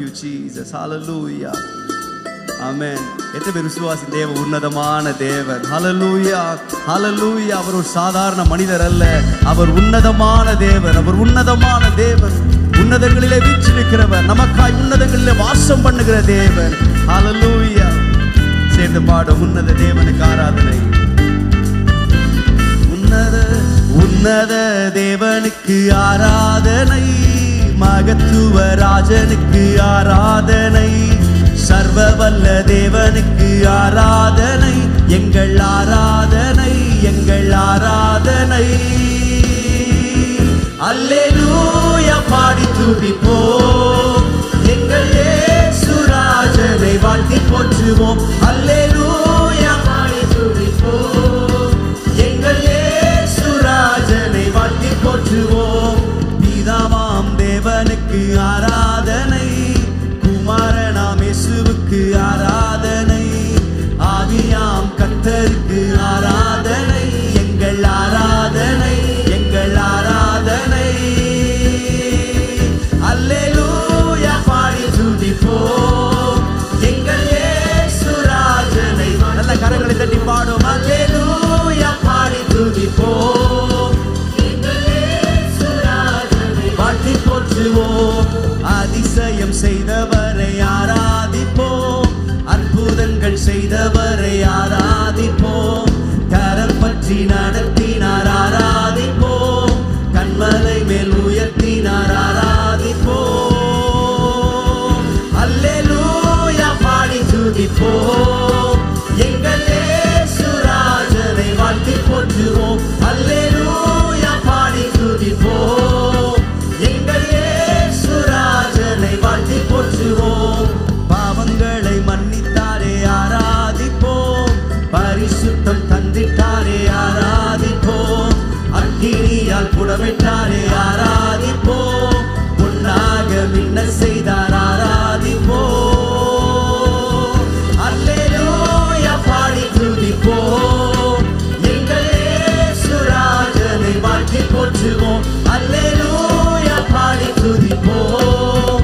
you Jesus. Hallelujah. Amen. எத்தனை பேர் விசுவாசி தேவன் உன்னதமான தேவன். Hallelujah. Hallelujah. அவர் ஒரு சாதாரண மனிதர் அல்ல. அவர் உன்னதமான தேவன். அவர் உன்னதமான தேவன். உன்னதங்களிலே வீற்றிருக்கிறவர். நமக்காய் உன்னதங்களிலே வாசம் பண்ணுகிற தேவன். Hallelujah. சேர்ந்து பாடும் உன்னத தேவனுக்கு ஆராதனை. உன்னத தேவனுக்கு ஆராதனை, மகத்துவ ராஜனுக்கு ஆராதனை, சர்வ வல்ல தேவனுக்கு ஆராதனை, எங்கள் ஆராதனை, எங்கள் ஆராதனை. அல்லேலூயா பாடி துதிப்போம், எங்கள் இயேசு ராஜனை வாழ்த்தி போற்றுவோம். அல்லேலூயா பாடி துதிப்போம், எங்கள் இயேசு ராஜனை வாழ்த்தி போற்றுவோம். பிதாவாம் தேவனுக்கு ஆராதனை, குமாரனாம் இயேசுவுக்கு ஆராதனை, ஆவியாம் கர்த்தருக்கு ஆராதனை, எங்கள் ஆராதனை, எங்கள் ஆராதனை. அல்லேலூயா பாடி துதிப்போம், எங்கள் இயேசு ராஜனை. நல்ல கரங்களை தட்டி பாடும். அல்லேலூயா பாடி துதிப்போம், எங்கள் இயேசு ராஜனை வாழ்த்தி போற்றுவோம். அதிசயம் செய்தவரை ஆராதிப்போம், அற்புதங்கள் செய்தவரை ஆராதிப்போம், கரம் பற்றி நடத்தினார் ஆராதிப்போம், கண்மலை மேல் உயர்த்தினார் ஆராதிப்போம். அல்லேலூயா பாடி துதிப்போம், எங்கள் இயேசு ராஜனை வாழ்த்தி போற்றுவோம். அல்லேலூயா பாடி துதிப்போம், எங்கள் இயேசு ராஜனை வாழ்த்தி போற்றுவோம். பாவங்களை மன்னித்தாரே ஆராதிப்போம், பரிசுத்தம் தந்திட்டாரே ஆராதிப்போம், அக்கினியால் புடமிட்டாரே ஆராதிப்போம், பொன்னாக மின்ன செய்தார் ஆராதிப்போம். அல்லேலூயா பாடி துதிப்போம், எங்கள் இயேசு ராஜனை வாழ்த்தி போற்றுவோம். அல்லேலூயா பாடி துதிப்போம்,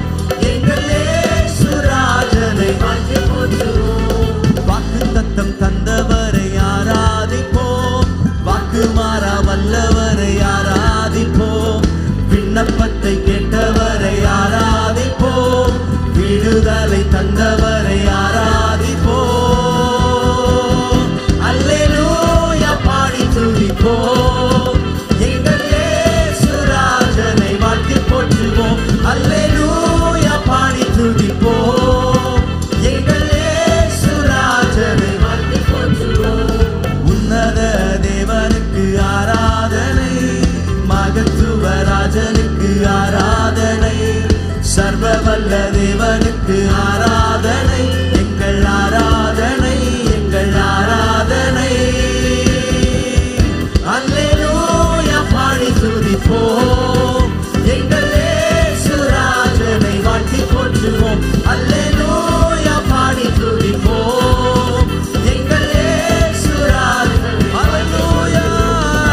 எங்கள் இயேசு ராஜனை வாழ்த்தி போற்றுவோம். வாக்குத்தத்தம் தந்தவரை ஆராதிப்போம், வாக்கு மாறா வல்லவரை ஆராதிப்போம், விண்ணப்பத்தை கேட்டவரை ஆராதிப்போம், விடுதலை தந்தவரை ஆராதிப்போம். அல்லேலூயா பாடி துதிப்போம், எங்கள் இயேசு ராஜனை வாழ்த்தி போற்றுவோம். அல்லேலூயா பாடி துதிப்போம், எங்கள் இயேசு ராஜனை வாழ்த்தி போற்றுவோம். உன்னத தேவனுக்கு ஆராதனை, மகத்துவ ராஜனுக்கு ஆராதனை, சர்வ வல்ல தேவனுக்கு ஆராதனை, எங்கள் ஆராதனை, எங்கள் ஆராதனை. அல்லேலூயா பாடி துதிப்போம், எங்கள் இயேசு ராஜனை வாழ்த்தி போற்றுவோம். அல்லேலூயா பாடி துதிப்போம், எங்கள் இயேசு ராஜனை. அல்லேலூயா,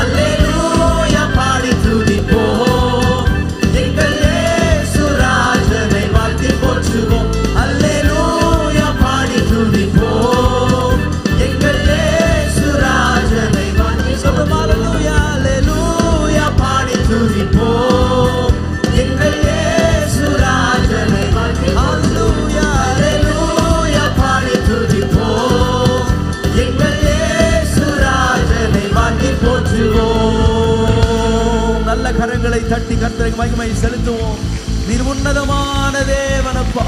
அல்லேலூயா பாடி துதிப்போம், எங்கள் இயேசு ராஜனை வாழ்த்தி போற்றுவோம். அல்லேலூயா பாடி துதிப்போம், எங்கள் இயேசு ராஜனை வாழ்த்தி சொல்லுவோம். அல்லேலூயா, அல்லேலூயா பாடி துதிப்போம், எங்கள் இயேசு ராஜனை வாழ்த்தி. அல்லேலூயா, அல்லேலூயா பாடி துதிப்போம், எங்கள் இயேசு ராஜனை வாழ்த்தி போற்றுவோம். நல்ல கரங்களை தட்டி கர்த்தருக்கு மகிமை செலுத்துவோம். நீர் உன்னதமான தேவனப்பா.